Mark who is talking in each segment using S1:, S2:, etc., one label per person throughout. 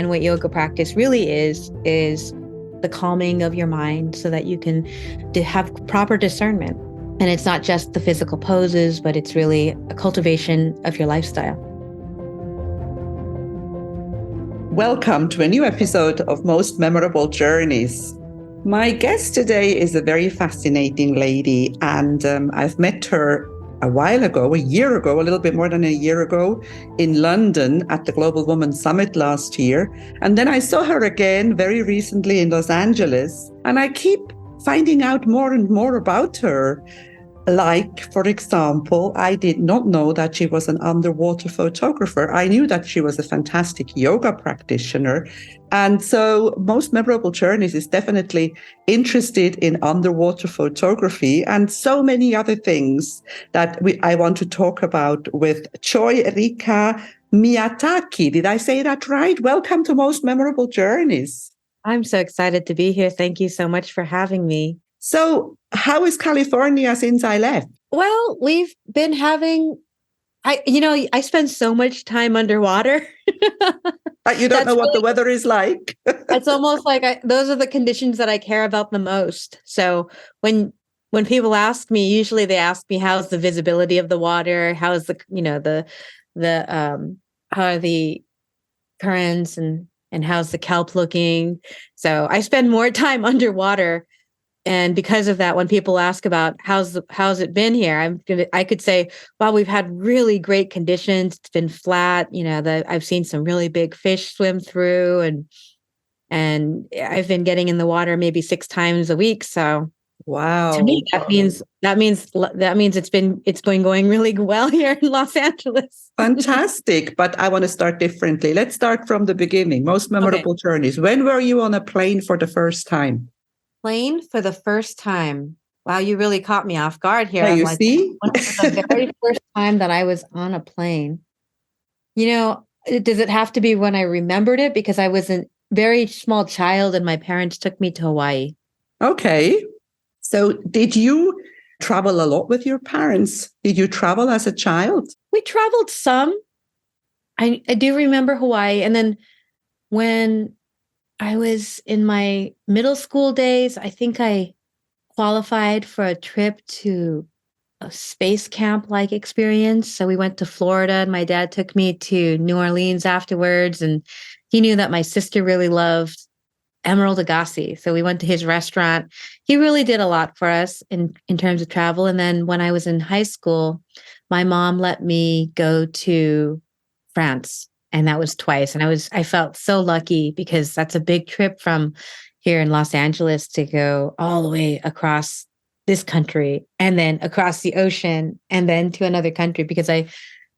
S1: And what yoga practice really is the calming of your mind so that you can have proper discernment. And it's not just the physical poses, but it's really a cultivation of your lifestyle.
S2: Welcome to a new episode of Most Memorable Journeys. My guest today is a very fascinating lady, and I've met her a year ago, a little bit more than a year ago, in London at the Global Women Summit last year. And then I saw her again very recently in Los Angeles, and I keep finding out more and more about her. Like, for example, I did not know that she was an underwater photographer. I knew that she was a fantastic yoga practitioner. And so Most Memorable Journeys is definitely interested in underwater photography and so many other things that I want to talk about with Rika Miyatake. Did I say that right? Welcome to Most Memorable Journeys.
S1: I'm so excited to be here. Thank you so much for having me.
S2: So how is California since I left?
S1: Well, we've been having, I spend so much time underwater.
S2: You don't know what the weather is like.
S1: It's almost like those are the conditions that I care about the most. So when people ask me, usually they ask me, how's the visibility of the water? How's how are the currents and how's the kelp looking? So I spend more time underwater. And because of that, when people ask about how's it been here, I could say, well, we've had really great conditions. It's been flat. I've seen some really big fish swim through, and I've been getting in the water maybe 6 times a week. So,
S2: wow,
S1: to me, that means it's been going really well here in Los Angeles.
S2: Fantastic. But I want to start differently. Let's start from the beginning. Most memorable journeys. When were you on a plane for the first time?
S1: Plane for the first time. Wow, you really caught me off guard here.
S2: Yeah, see?
S1: When was the very first time that I was on a plane? Does it have to be when I remembered it? Because I was a very small child and my parents took me to Hawaii.
S2: Okay. So did you travel a lot with your parents? Did you travel as a child?
S1: We traveled some. I do remember Hawaii. And then when I was in my middle school days, I think I qualified for a trip to a space camp-like experience. So we went to Florida and my dad took me to New Orleans afterwards. And he knew that my sister really loved Emerald Agassi. So we went to his restaurant. He really did a lot for us in terms of travel. And then when I was in high school, my mom let me go to France. And that was twice. And I felt so lucky because that's a big trip from here in Los Angeles to go all the way across this country and then across the ocean and then to another country, because I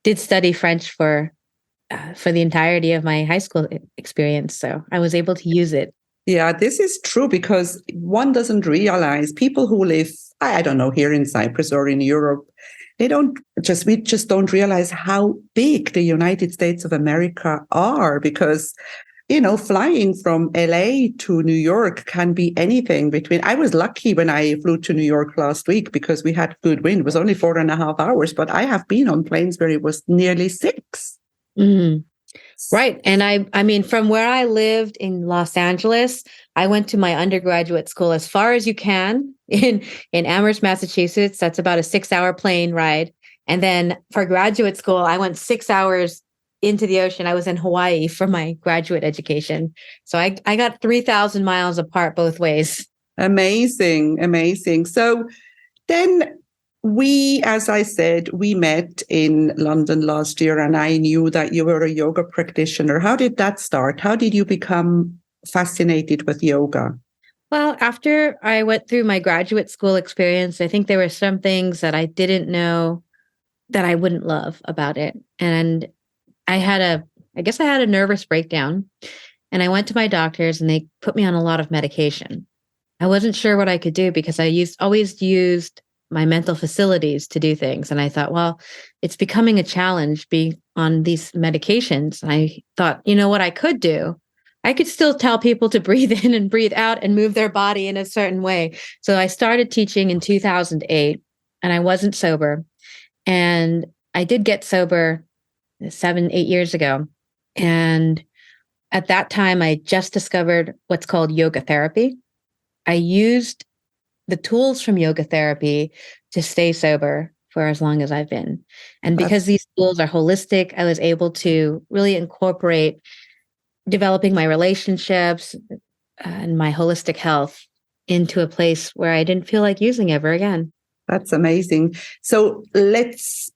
S1: did study French for the entirety of my high school experience. So I was able to use it.
S2: Yeah, this is true because one doesn't realize people who live, I don't know, here in Cyprus or in Europe, we just don't realize how big the United States of America are because, flying from LA to New York can be anything I was lucky when I flew to New York last week because we had good wind. It was only 4.5 hours, but I have been on planes where it was nearly 6.
S1: Mm-hmm. Right. And I mean, from where I lived in Los Angeles, I went to my undergraduate school as far as you can in Amherst, Massachusetts. That's about a 6-hour plane ride. And then for graduate school, I went 6 hours into the ocean. I was in Hawaii for my graduate education. So I got 3,000 miles apart both ways.
S2: Amazing. Amazing. So then as I said, we met in London last year and I knew that you were a yoga practitioner. How did that start? How did you become fascinated with yoga?
S1: Well, after I went through my graduate school experience, I think there were some things that I didn't know that I wouldn't love about it. And I guess I had a nervous breakdown and I went to my doctors and they put me on a lot of medication. I wasn't sure what I could do because I always used my mental facilities to do things. And I thought, well, it's becoming a challenge being on these medications. And I thought, you know what I could do? I could still tell people to breathe in and breathe out and move their body in a certain way. So I started teaching in 2008 and I wasn't sober. And I did get sober 7-8 years ago. And At that time, I just discovered what's called yoga therapy. I used the tools from yoga therapy to stay sober for as long as I've been. And because
S2: That's
S1: these tools are holistic, I was able to really incorporate developing my relationships and my holistic health into a place where I didn't feel like using ever again.
S2: that's amazing. So let's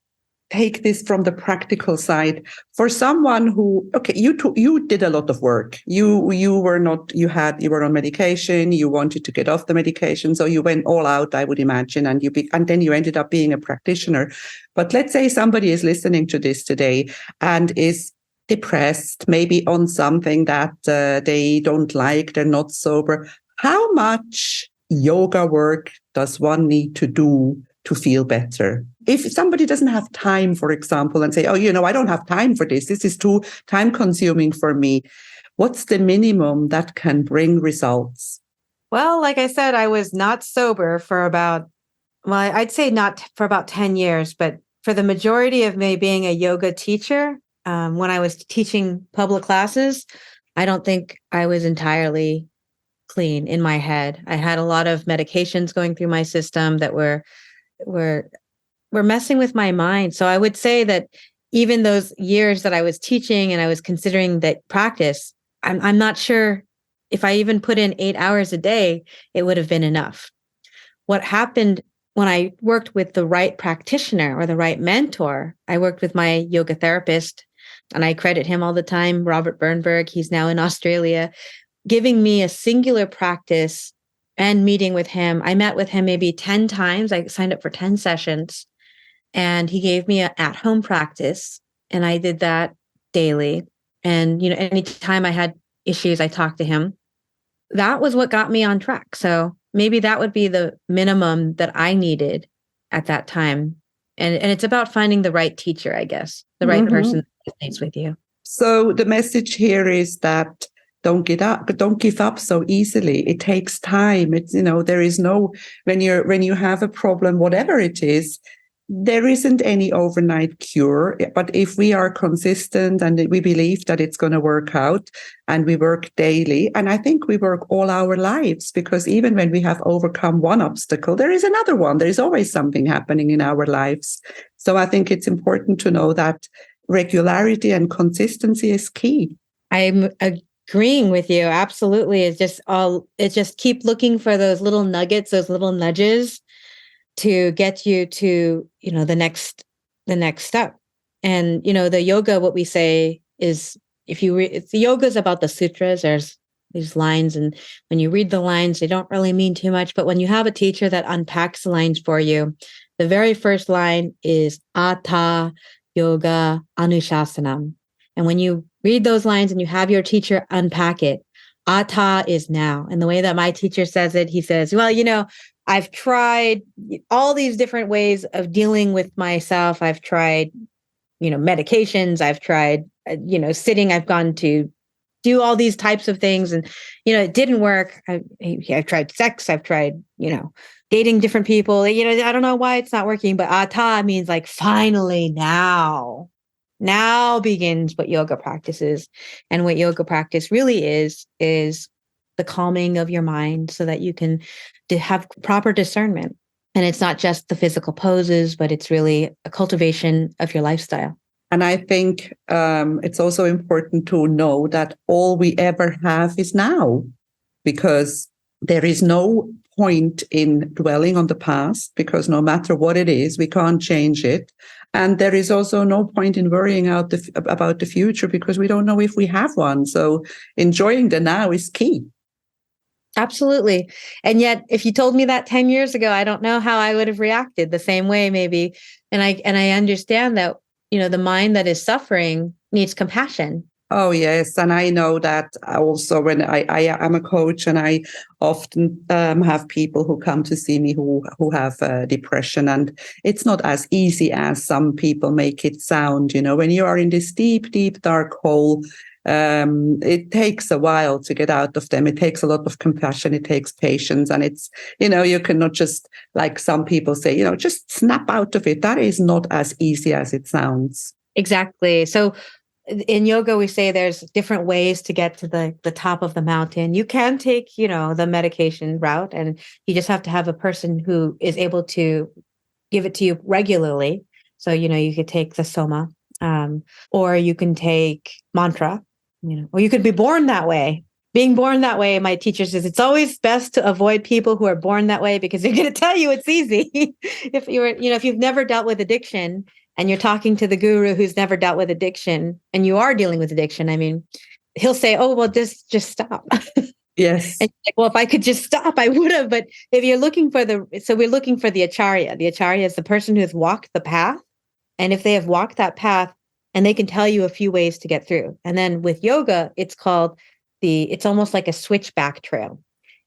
S2: take this from the practical side. For someone who, okay, you did a lot of work. You were not, you were on medication. You wanted to get off the medication, so you went all out, I would imagine, and then you ended up being a practitioner. But let's say somebody is listening to this today and is depressed, maybe on something that they don't like, they're not sober. How much yoga work does one need to do to feel better? If somebody doesn't have time, for example, and say, oh, I don't have time for this, this is too time consuming for me, what's the minimum that can bring results?
S1: Well, like I said, I was not sober for about, well, I'd say not for about 10 years, but for the majority of me being a yoga teacher, when I was teaching public classes, I don't think I was entirely clean in my head. I had a lot of medications going through my system that were messing with my mind. So I would say that even those years that I was teaching and I was considering that practice, I'm not sure if I even put in 8 hours a day, it would have been enough. What happened when I worked with the right practitioner or the right mentor, I worked with my yoga therapist, and I credit him all the time, Robert Bernberg. He's now in Australia, giving me a singular practice and meeting with him. I met with him maybe 10 times. I signed up for 10 sessions, and he gave me an at-home practice, and I did that daily. And, anytime I had issues, I talked to him. That was what got me on track. So maybe that would be the minimum that I needed at that time. And it's about finding the right teacher, I guess, the right
S2: Mm-hmm.
S1: person that resonates with you.
S2: So the message here is that don't give up so easily. It takes time. It's, there is no, when you have a problem, whatever it is, there isn't any overnight cure. But if we are consistent and we believe that it's going to work out, and we work daily, and I think we work all our lives, because even when we have overcome one obstacle, there is another one. There is always something happening in our lives. So I think it's important to know that regularity and consistency is key.
S1: I'm agreeing with you. Absolutely. It's just keep looking for those little nuggets, those little nudges to get you to, the next step. And, the yoga, what we say is, if you read, the yoga is about the sutras. There's these lines, and when you read the lines, they don't really mean too much. But when you have a teacher that unpacks the lines for you, the very first line is Atha Yoga Anushasanam. And when you read those lines and you have your teacher unpack it, Atha is now. And the way that my teacher says it, he says, well, I've tried all these different ways of dealing with myself. I've tried, medications. I've tried, sitting. I've gone to do all these types of things, and, it didn't work. I've tried sex. I've tried, dating different people. I don't know why it's not working, but Ata means like finally now. Now begins what yoga practice is. And what yoga practice really is the calming of your mind so that you can have proper discernment. And it's not just the physical poses, but it's really a cultivation of your lifestyle.
S2: And I think it's also important to know that all we ever have is now, because there is no point in dwelling on the past, because no matter what it is, we can't change it. And there is also no point in worrying about the future, because we don't know if we have one. So enjoying the now is key.
S1: Absolutely. And yet, if you told me that 10 years ago, I don't know how I would have reacted the same way, maybe. And I understand that, the mind that is suffering needs compassion.
S2: Oh, yes. And I know that also when I am a coach, and I often have people who come to see me who have depression. And it's not as easy as some people make it sound. When you are in this deep, deep, dark hole, it takes a while to get out of them. It takes a lot of compassion. It takes patience. And it's, you cannot just, like some people say, just snap out of it. That is not as easy as it sounds.
S1: Exactly. So in yoga, we say there's different ways to get to the top of the mountain. You can take, the medication route, and you just have to have a person who is able to give it to you regularly. So, you could take the soma, or you can take mantra, or you could be born that way. Being born that way, my teacher says it's always best to avoid people who are born that way because they're going to tell you it's easy. If you've never dealt with addiction and you're talking to the guru who's never dealt with addiction and you are dealing with addiction, I mean, he'll say, "Oh, well, just stop."
S2: Yes.
S1: And like, well, if I could just stop, I would have. But if you're looking for we're looking for the acharya. The acharya is the person who has walked the path. And if they have walked that path and they can tell you a few ways to get through. And then with yoga, it's almost like a switchback trail.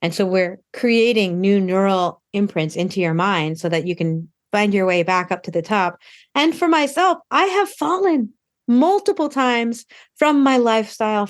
S1: And so we're creating new neural imprints into your mind so that you can find your way back up to the top. And for myself, I have fallen multiple times from my lifestyle,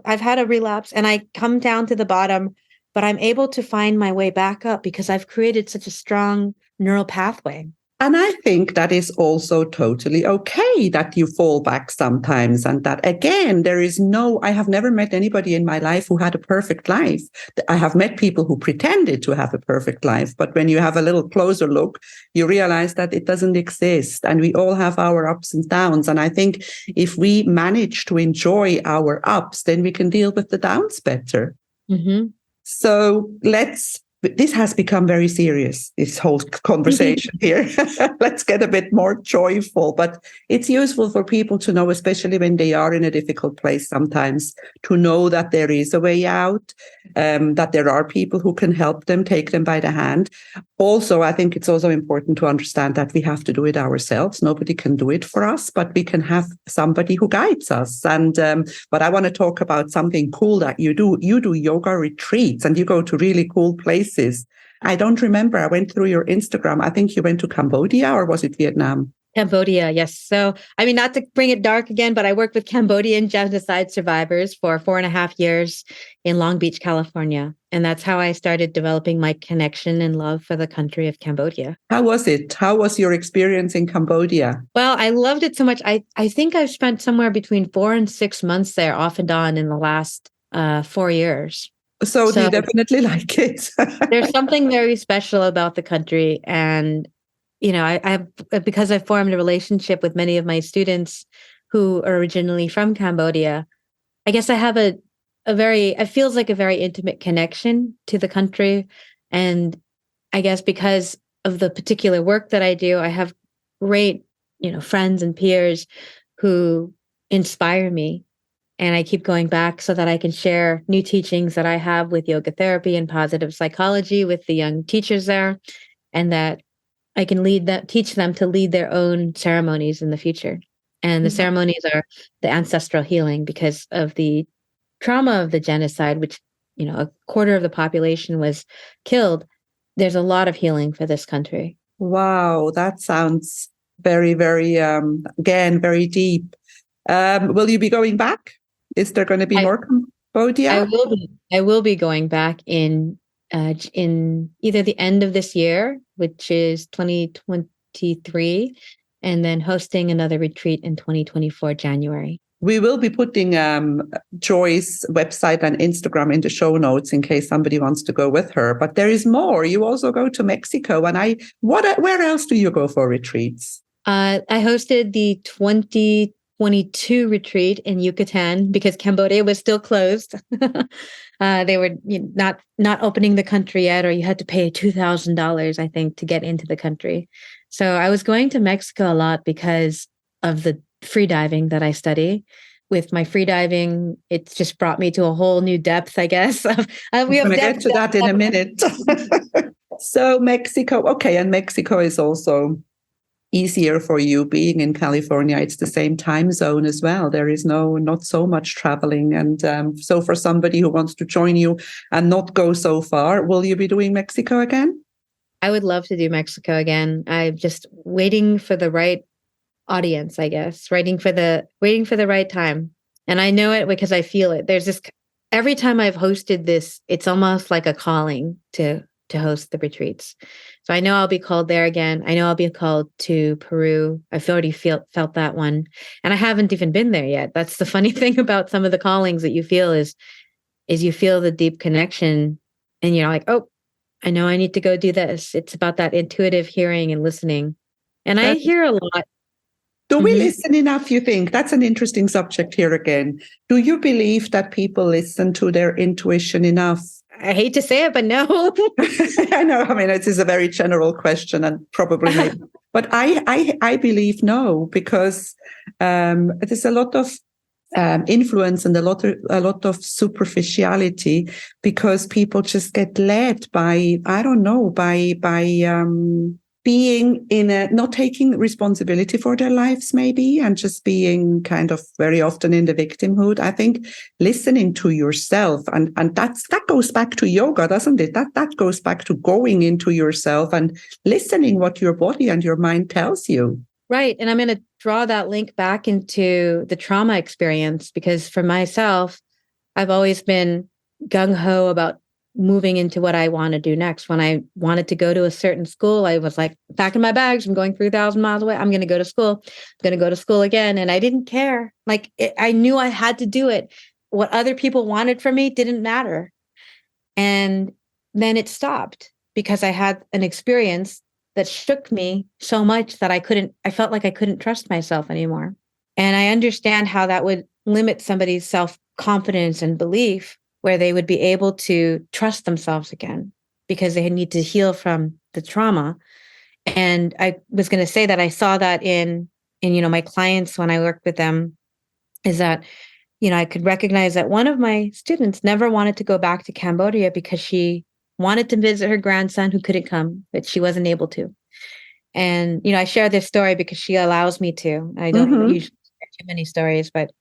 S1: I've had a relapse and I come down to the bottom, but I'm able to find my way back up because I've created such a strong neural pathway.
S2: And I think that is also totally okay that you fall back sometimes. And that again, I have never met anybody in my life who had a perfect life. I have met people who pretended to have a perfect life. But when you have a little closer look, you realize that it doesn't exist. And we all have our ups and downs. And I think if we manage to enjoy our ups, then we can deal with the downs better.
S1: Mm-hmm.
S2: So this has become very serious, this whole conversation here. Let's get a bit more joyful. But it's useful for people to know, especially when they are in a difficult place sometimes, to know that there is a way out, that there are people who can help them, take them by the hand. Also, I think it's also important to understand that we have to do it ourselves. Nobody can do it for us, but we can have somebody who guides us. And but I want to talk about something cool that you do. You do yoga retreats and you go to really cool places. I don't remember. I went through your Instagram. I think you went to Cambodia, or was it Vietnam?
S1: Cambodia, yes. So, I mean, not to bring it dark again, but I worked with Cambodian genocide survivors for 4.5 years in Long Beach, California. And that's how I started developing my connection and love for the country of Cambodia.
S2: How was it? How was your experience in Cambodia?
S1: Well, I loved it so much. I think I've spent somewhere between 4 and 6 months there off and on in the last 4 years.
S2: So do you
S1: So
S2: definitely like it?
S1: there's something very special about the country. And because I've formed a relationship with many of my students who are originally from Cambodia, I guess I have it feels like a very intimate connection to the country. And I guess because of the particular work that I do, I have great, friends and peers who inspire me. And I keep going back so that I can share new teachings that I have with yoga therapy and positive psychology with the young teachers there, and that I can teach them to lead their own ceremonies in the future. And the ceremonies are the ancestral healing because of the trauma of the genocide, which, a quarter of the population was killed. There's a lot of healing for this country.
S2: Wow, that sounds very, very, again, very deep. Will you be going back? Is there going to be more Cambodia?
S1: I will be going back in either the end of this year, which is 2023, and then hosting another retreat in 2024 January.
S2: We will be putting Joy's website and Instagram in the show notes in case somebody wants to go with her. But there is more. You also go to Mexico, and where else do you go for retreats?
S1: I hosted the 2022 retreat in Yucatan because Cambodia was still closed. They were not opening the country yet, or you had to pay $2,000, I think, to get into the country. So I was going to Mexico a lot because of the free diving that I study. With my free diving, it's just brought me to a whole new depth, I guess.
S2: We're going to get to that in a minute. So Mexico, okay, and Mexico is also easier for you being in California. It's the same time zone as well. There is not so much traveling. And so for somebody who wants to join you and not go so far, will you be doing Mexico again?
S1: I would love to do Mexico again. I'm just waiting for the right audience, I guess, waiting for the right time. And I know it because I feel it. There's this, every time I've hosted this, it's almost like a calling to to host the retreats. So I know I'll be called there again. I know I'll be called to Peru. I've already felt that one. And I haven't even been there yet. That's the funny thing about some of the callings that you feel is you feel the deep connection and you're like, oh, I know I need to go do this. It's about that intuitive hearing and listening. And I
S2: That,
S1: hear a lot.
S2: do we
S1: Mhm.
S2: listen enough, you think? That's an interesting subject here again. Do you believe that people listen to their intuition enough?
S1: I hate to say it, but no.
S2: I know. I mean, it is a very general question and probably maybe, but I believe no, because there's a lot of influence and a lot of superficiality because people just get led by, I don't know, by being in a not taking responsibility for their lives maybe and just being kind of very often in the victimhood. I think listening to yourself and that goes back to yoga, doesn't it? That goes back to going into yourself and listening what your body and your mind tells you.
S1: Right. And I'm going to draw that link back into the trauma experience because for myself, I've always been gung ho about moving into what I want to do next. When I wanted to go to a certain school, I was like, packing my bags. I'm going 3,000 miles away. I'm going to go to school. I'm going to go to school again. And I didn't care. Like I knew I had to do it. What other people wanted from me didn't matter. And then it stopped because I had an experience that shook me so much that I felt like I couldn't trust myself anymore. And I understand how that would limit somebody's self confidence and belief, where they would be able to trust themselves again because they need to heal from the trauma. And I was going to say that I saw that in my clients when I worked with them is that I could recognize that one of my students never wanted to go back to Cambodia because she wanted to visit her grandson who couldn't come, but she wasn't able to. And, I share this story because she allows me to. I don't
S2: Mm-hmm.
S1: usually share too many stories, but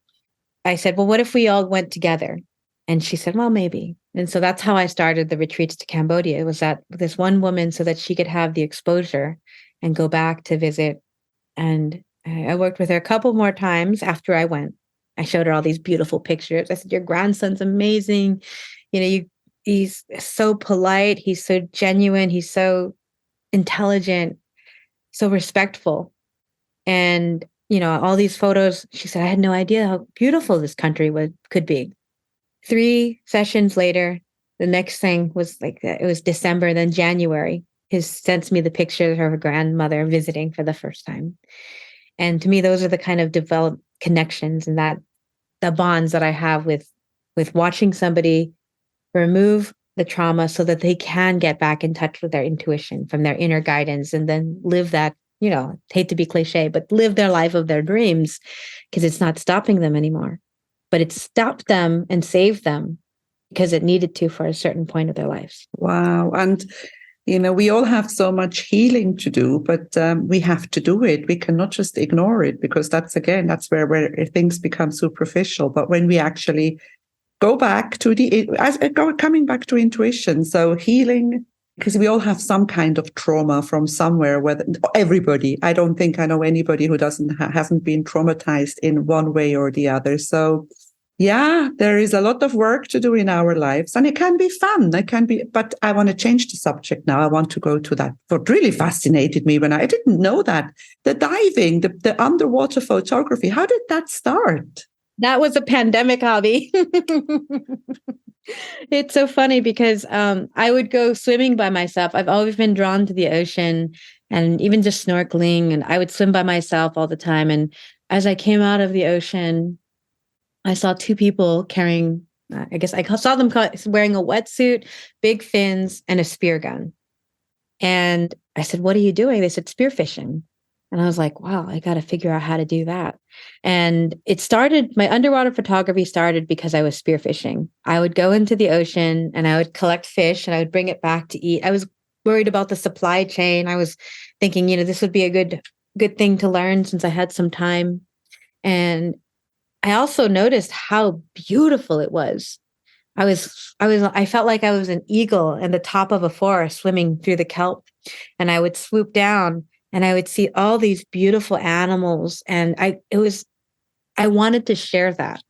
S1: I said, well, what if we all went together? And she said, well, maybe. And so that's how I started the retreats to Cambodia. It was that this one woman so that she could have the exposure and go back to visit. And I worked with her a couple more times after I went. I showed her all these beautiful pictures. I said, your grandson's amazing. He's so polite. He's so genuine. He's so intelligent, so respectful. And, all these photos, she said, I had no idea how beautiful this country could be. 3 sessions later, the next thing was like, it was December, then January. He sends me the picture of her grandmother visiting for the first time. And to me, those are the kind of developed connections and that the bonds that I have with watching somebody remove the trauma so that they can get back in touch with their intuition from their inner guidance and then live that, hate to be cliche, but live their life of their dreams because it's not stopping them anymore. But it stopped them and saved them because it needed to for a certain point of their lives.
S2: Wow. And we all have so much healing to do, but we have to do it. We cannot just ignore it because that's where things become superficial. But when we actually go back to coming back to intuition, so healing, because we all have some kind of trauma from somewhere. Whether everybody, I don't think I know anybody who hasn't been traumatized in one way or the other. So yeah, there is a lot of work to do in our lives, and it can be fun. But I want to change the subject now. I want to go to that. What really fascinated me when I didn't know that the diving, the underwater photography. How did that start?
S1: That was a pandemic hobby. It's so funny because I would go swimming by myself. I've always been drawn to the ocean and even just snorkeling, and I would swim by myself all the time. And as I came out of the ocean, I saw two people carrying, I guess I saw them wearing a wetsuit, big fins, and a spear gun. And I said, what are you doing? They said, spearfishing. And I was like, wow, I got to figure out how to do that. And my underwater photography started because I was spearfishing. I would go into the ocean and I would collect fish and I would bring it back to eat. I was worried about the supply chain. I was thinking, this would be a good thing to learn since I had some time. And I also noticed how beautiful it was. I felt like I was an eagle in the top of a forest swimming through the kelp, and I would swoop down and I would see all these beautiful animals. And I wanted to share that.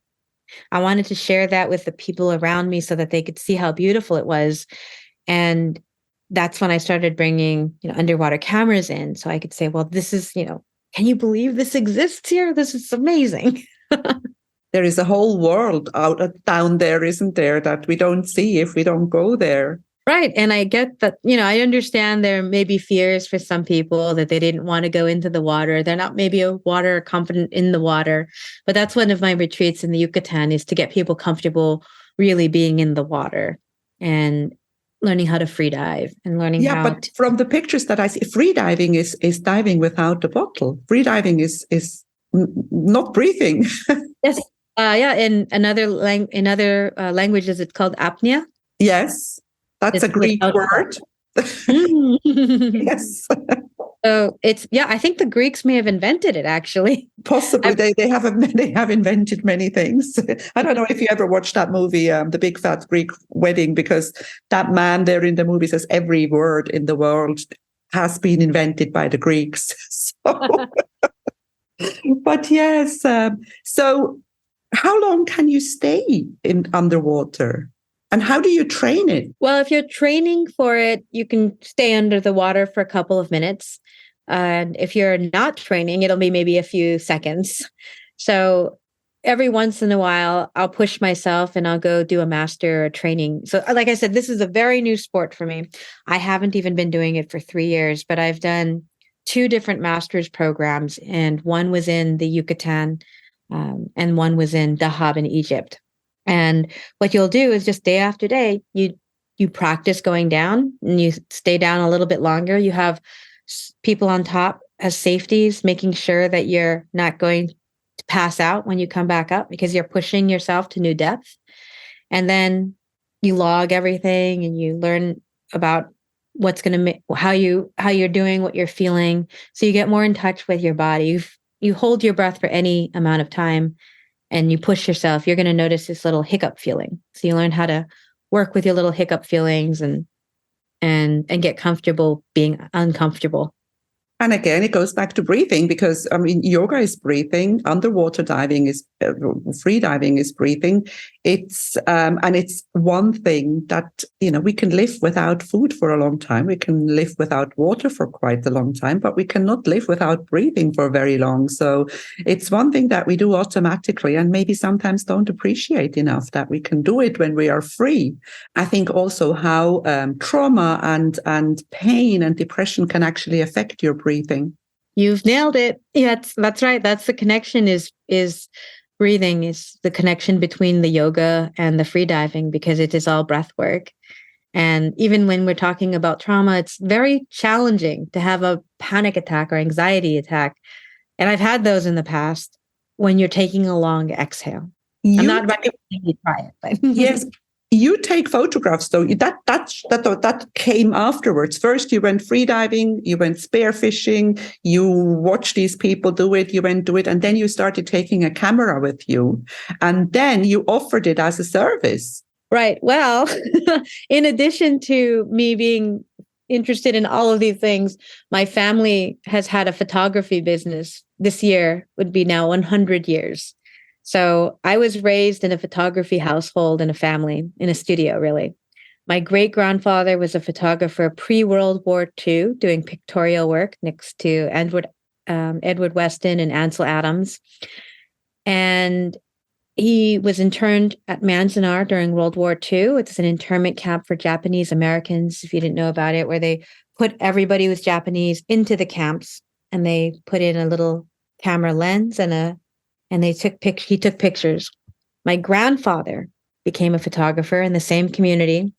S1: I wanted to share that with the people around me so that they could see how beautiful it was. And that's when I started bringing, underwater cameras in so I could say, well, this is, can you believe this exists here? This is amazing.
S2: There is a whole world out down there, isn't there, that we don't see if we don't go there.
S1: Right. And I get that, I understand there may be fears for some people that they didn't want to go into the water. They're not maybe a water confident in the water. But that's one of my retreats in the Yucatan is to get people comfortable really being in the water and learning how to free dive and learning
S2: Yeah,
S1: how
S2: but
S1: to.
S2: from the pictures that I see, free diving is diving without the bottle. Free diving is not breathing.
S1: Yes. Yeah. In other languages, it's called apnea.
S2: Yes, that's a
S1: It's
S2: Greek
S1: without breath.
S2: word.
S1: Mm.
S2: Yes,
S1: So yeah, I think the Greeks may have invented it actually.
S2: possibly
S1: I,
S2: they have invented many things. I don't know if you ever watched that movie, The Big Fat Greek Wedding, because that man there in the movie says every word in the world has been invented by the Greeks. So, but yes, so how long can you stay in underwater, and how do you train it?
S1: well, if you're training for it, you can stay under the water for a couple of minutes. And if you're not training, it'll be maybe a few seconds. So every once in a while, I'll push myself and I'll go do a master training. So, like I said, this is a very new sport for me. I haven't even been doing it for 3 years, but I've done two different master's programs, and one was in the Yucatan, and one was in Dahab in Egypt. And what you'll do is just day after day, you practice going down and you stay down a little bit longer. You have people on top as safeties, making sure that you're not going to pass out when you come back up because you're pushing yourself to new depth. And then you log everything and you learn about what's going to make how you're doing, what you're feeling. So you get more in touch with your body. You hold your breath for any amount of time and you push yourself, you're going to notice this little hiccup feeling. So you learn how to work with your little hiccup feelings and get comfortable being uncomfortable.
S2: And again, it goes back to breathing because, I mean, yoga is breathing, underwater diving is free diving is breathing. And it's one thing that, we can live without food for a long time. We can live without water for quite a long time, but we cannot live without breathing for very long. So it's one thing that we do automatically and maybe sometimes don't appreciate enough that we can do it when we are free. I think also how trauma and pain and depression can actually affect your breathing.
S1: You've nailed it. Yeah, that's right. That's the connection is breathing is the connection between the yoga and the free diving because it is all breath work. And even when we're talking about trauma, it's very challenging to have a panic attack or anxiety attack. And I've had those in the past when you're taking a long exhale. I'm
S2: You
S1: not recommending you try it, but
S2: Yes, you take photographs though. That came afterwards. First, you went free diving, you went spearfishing, you watched these people do it, you went do it, and then you started taking a camera with you, and then you offered it as a service.
S1: right. Well, in addition to me being interested in all of these things, my family has had a photography business. This year would be now 100 years. So I was raised in a photography household in a family, in a studio, really. My great grandfather was a photographer pre-World War II, doing pictorial work next to Edward Weston and Ansel Adams. And he was interned at Manzanar during World War II. It's an internment camp for Japanese Americans, if you didn't know about it, where they put everybody who was Japanese into the camps and they put in a little camera lens and he took pictures. My grandfather became a photographer in the same community.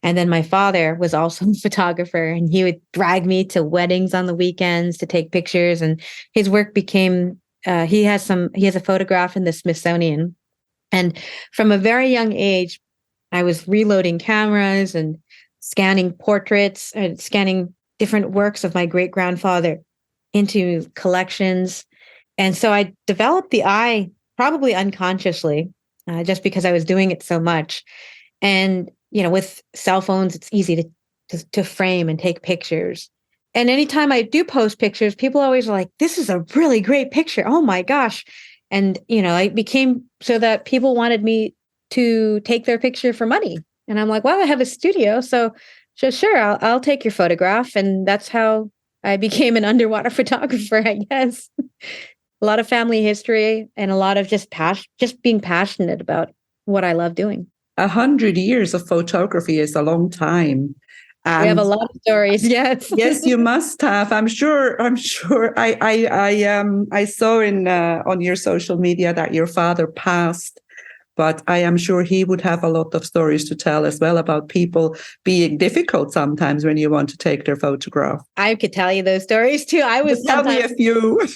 S1: And then my father was also a photographer and he would drag me to weddings on the weekends to take pictures. And his work became, he has a photograph in the Smithsonian. And from a very young age, I was reloading cameras and scanning portraits and scanning different works of my great grandfather into collections. And so I developed the eye probably unconsciously, just because I was doing it so much. And, with cell phones, it's easy to frame and take pictures. And anytime I do post pictures, people always are like, this is a really great picture. Oh my gosh. And, it became so that people wanted me to take their picture for money. And I'm like, well, I have a studio. So So sure, I'll take your photograph, and that's how I became an underwater photographer, I guess. A lot of family history and a lot of just being passionate about what I love doing.
S2: 100 years of photography is a long time.
S1: We have
S2: And
S1: a lot of stories, yes.
S2: yes, you must have. I'm sure. I'm sure. I saw in on your social media that your father passed, but I am sure he would have a lot of stories to tell as well about people being difficult sometimes when you want to take their photograph.
S1: I could tell you those stories too. I
S2: But
S1: was
S2: tell me
S1: sometimes,
S2: a few.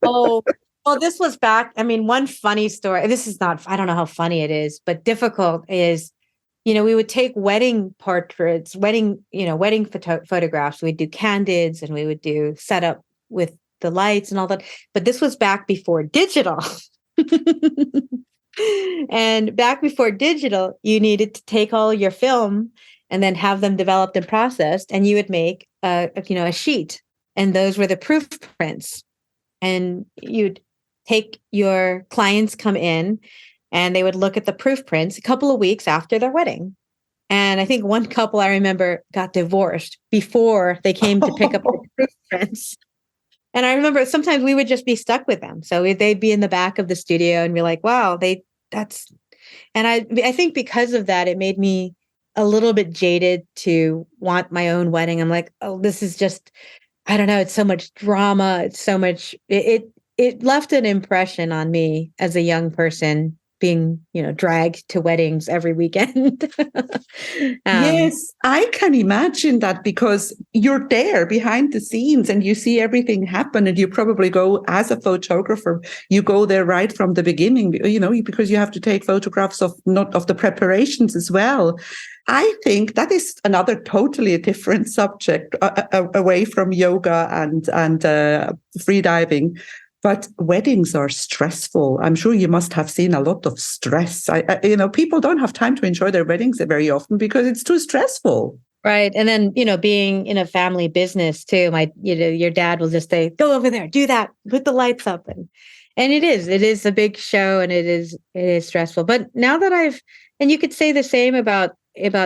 S1: oh, well, this was back. I mean, one funny story. This is not, I don't know how funny it is, but difficult is, we would take wedding portraits, wedding photographs. We'd do candids and we would do setup with the lights and all that. But this was back before digital. And back before digital, you needed to take all your film and then have them developed and processed, and you would make a sheet, and those were the proof prints. And you'd take your clients come in, and they would look at the proof prints a couple of weeks after their wedding. And I think one couple I remember got divorced before they came to pick up the proof prints. And I remember sometimes we would just be stuck with them. So they'd be in the back of the studio and be like, wow, that's, and I think because of that, it made me a little bit jaded to want my own wedding. I'm like, oh, this is just, I don't know. It's so much drama. It's so much, it left an impression on me as a young person being, dragged to weddings every weekend. um,
S2: Yes, I can imagine that because you're there behind the scenes and you see everything happen, and you probably go as a photographer, you go there right from the beginning, because you have to take photographs of not of the preparations as well. I think that is another totally different subject away from yoga and free diving. But weddings are stressful. I'm sure you must have seen a lot of stress. People don't have time to enjoy their weddings very often because it's too stressful.
S1: Right. And then, being in a family business too, your dad will just say, go over there, do that, put the lights up. And it is a big show, and it is stressful. But now that and you could say the same about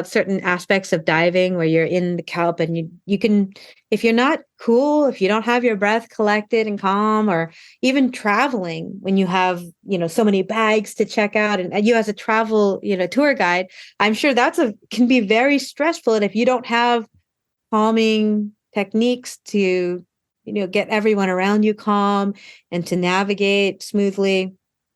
S1: certain aspects of diving where you're in the kelp, and you can, if you're not cool, if you don't have your breath collected and calm, or even traveling when you have, so many bags to check out, and you as a travel, tour guide, I'm sure can be very stressful. And if you don't have calming techniques to, get everyone around you calm and to navigate smoothly,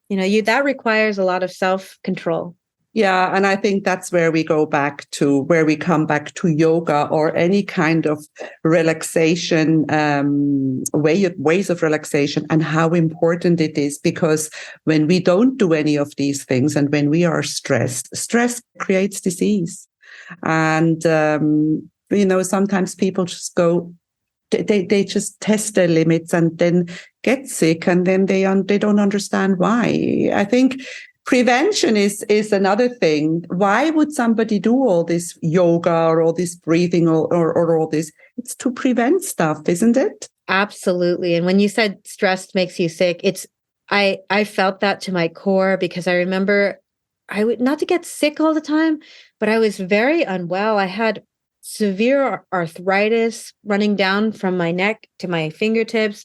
S1: that requires a lot of self-control.
S2: Yeah, and I think that's where we come back to yoga or any kind of relaxation, ways of relaxation, and how important it is. Because when we don't do any of these things, and when we are stressed, stress creates disease. And sometimes people just go, they just test their limits and then get sick, and then they don't understand why. I think prevention is another thing. Why would somebody do all this yoga or all this breathing or all this? It's to prevent stuff, isn't it?
S1: Absolutely. And when you said stress makes you sick, I felt that to my core, because I remember I would not to get sick all the time, but I was very unwell. I had severe arthritis running down from my neck to my fingertips,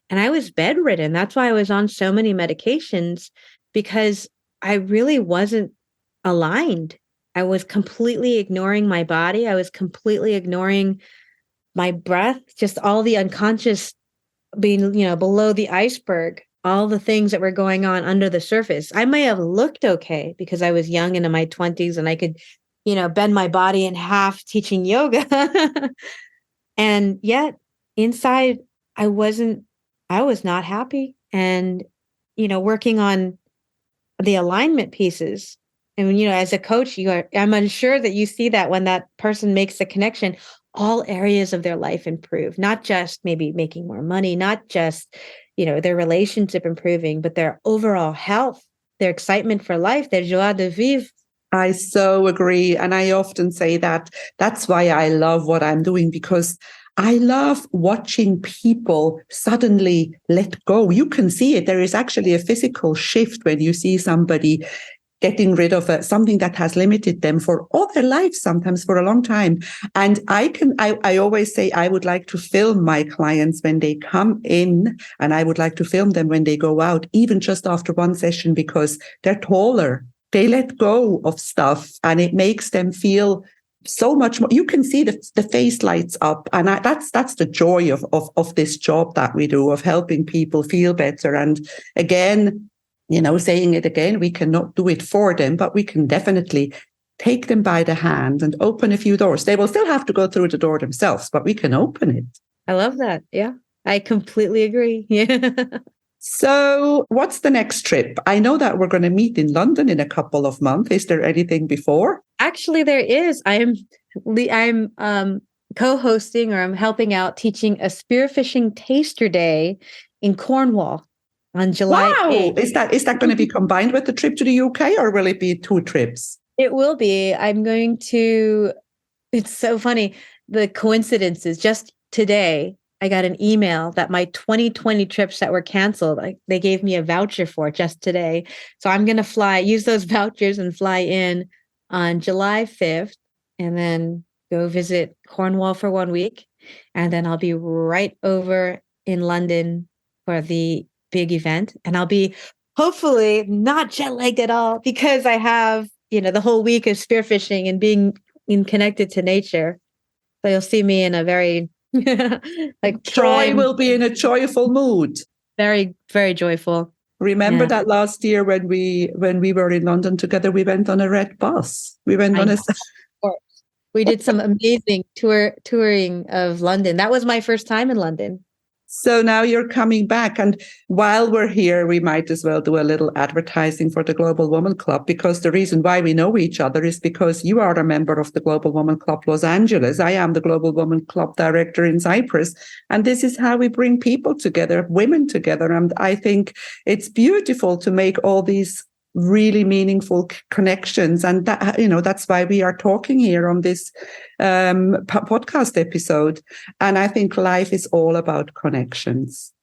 S1: and I was bedridden. That's why I was on so many medications, because I really wasn't aligned. I was completely ignoring my body. I was completely ignoring my breath, just all the unconscious being, below the iceberg, all the things that were going on under the surface. I may have looked okay because I was young and in my 20s, and I could, bend my body in half teaching yoga. And yet inside, I wasn't, I was not happy. And, working on the alignment pieces. And as a coach, I'm unsure that you see that when that person makes the connection, all areas of their life improve, not just maybe making more money, not just, their relationship improving, but their overall health, their excitement for life, their joie de vivre.
S2: I so agree. And I often say that that's why I love what I'm doing, because I love watching people suddenly let go. You can see it. There is actually a physical shift when you see somebody getting rid of something that has limited them for all their lives, sometimes for a long time. And I always say I would like to film my clients when they come in, and I would like to film them when they go out, even just after one session, because they're taller. They let go of stuff and it makes them feel so much more. You can see the face lights up. And that's the joy of this job that we do, of helping people feel better. And again, saying it again, we cannot do it for them, but we can definitely take them by the hand and open a few doors. They will still have to go through the door themselves, but we can open it.
S1: I love that. Yeah, I completely agree. Yeah.
S2: So what's the next trip? I know that we're going to meet in London in a couple of months. Is there anything before?
S1: Actually, there is. I'm co-hosting, or I'm helping out teaching a spearfishing taster day in Cornwall on July
S2: Wow.
S1: 8th.
S2: Is that going to be combined with the trip to the UK, or will it be 2 trips?
S1: It will be. It's so funny. The coincidences. Just today, I got an email that my 2020 trips that were canceled, they gave me a voucher for just today. So I'm going to use those vouchers and fly in on July 5th and then go visit Cornwall for 1 week. And then I'll be right over in London for the big event. And I'll be hopefully not jet lagged at all, because I have, the whole week of spearfishing and being connected to nature. So you'll see me in a very
S2: Joy will be in a joyful mood.
S1: Very, very joyful.
S2: Remember that last year when we were in London together, we went on a red bus. We went on a.
S1: We did some amazing touring of London. That was my first time in London.
S2: So now you're coming back. And while we're here, we might as well do a little advertising for the Global Woman Club, because the reason why we know each other is because you are a member of the Global Woman Club Los Angeles. I am the Global Woman Club director in Cyprus. And this is how we bring people together, women together. And I think it's beautiful to make all these really meaningful connections. And that, that's why we are talking here on this podcast episode. And I think life is all about connections.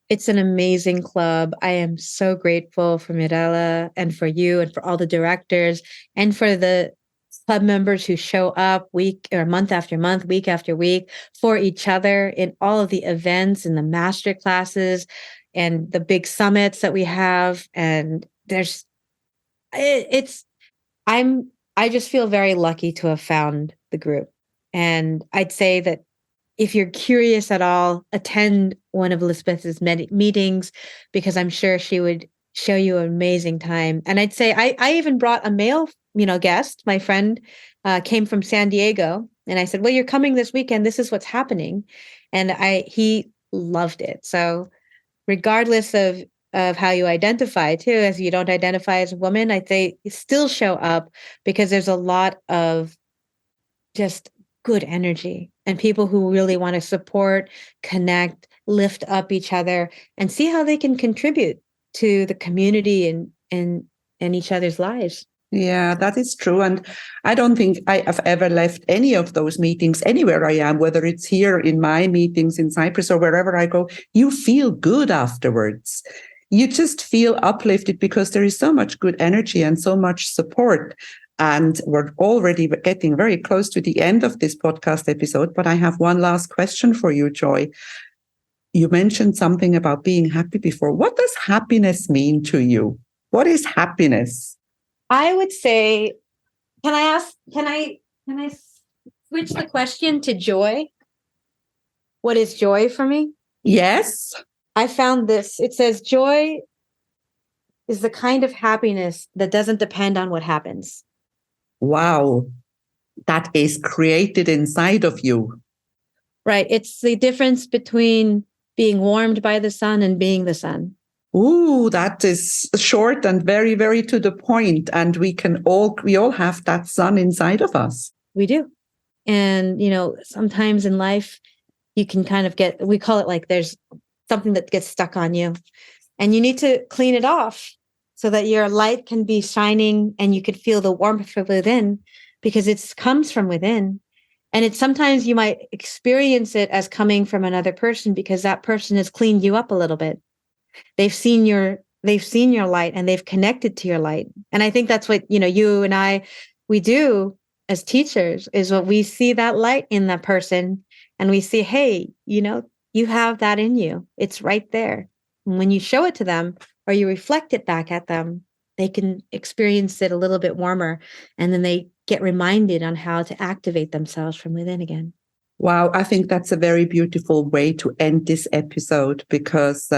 S1: It's an amazing club. I am so grateful for Mirella and for you and for all the directors and for the club members who show up week or month after month, week after week, for each other in all of the events and the master classes and the big summits that we have. And I just feel very lucky to have found the group. And I'd say that if you're curious at all, attend one of Elizabeth's meetings, because I'm sure she would show you an amazing time. And I'd say I even brought a male, guest. My friend came from San Diego, and I said, well, you're coming this weekend. This is what's happening. And he loved it. So regardless of how you identify too, as you don't identify as a woman, I'd say still show up, because there's a lot of just good energy and people who really want to support, connect, lift up each other, and see how they can contribute to the community and each other's lives.
S2: Yeah, that is true. And I don't think I have ever left any of those meetings anywhere I am, whether it's here in my meetings in Cyprus or wherever I go. You feel good afterwards. You just feel uplifted, because there is so much good energy and so much support. And we're already getting very close to the end of this podcast episode, but I have one last question for you, Joy. You mentioned something about being happy before. What does happiness mean to you? What is happiness?
S1: I would say, can I switch the question to joy? What is joy for me?
S2: Yes.
S1: I found this. It says joy is the kind of happiness that doesn't depend on what happens.
S2: Wow. That is created inside of you.
S1: Right. It's the difference between being warmed by the sun and being the sun.
S2: Ooh, that is short and very, very to the point. And we all have that sun inside of us.
S1: We do. And, sometimes in life, you can kind of we call it like there's something that gets stuck on you, and you need to clean it off so that your light can be shining and you could feel the warmth from within, because it comes from within. And it's sometimes you might experience it as coming from another person, because that person has cleaned you up a little bit. They've seen your they've seen your light and they've connected to your light. And I think that's what, you and I, we do as teachers, is what we see that light in that person, and we see, hey, you have that in you. It's right there. And when you show it to them or you reflect it back at them, they can experience it a little bit warmer. And then they get reminded on how to activate themselves from within again.
S2: Wow, I think that's a very beautiful way to end this episode, because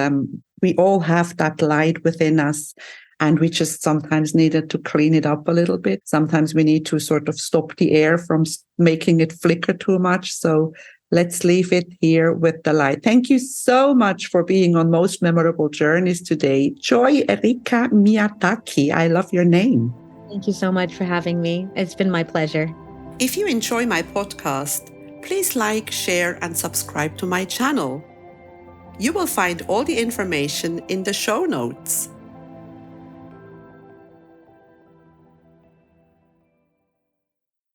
S2: we all have that light within us, and we just sometimes needed to clean it up a little bit. Sometimes we need to sort of stop the air from making it flicker too much. So let's leave it here with the light. Thank you so much for being on Most Memorable Journeys today. Joy Rika Miyatake. I love your name.
S1: Thank you so much for having me. It's been my pleasure.
S2: If you enjoy my podcast, please like, share, and subscribe to my channel. You will find all the information in the show notes.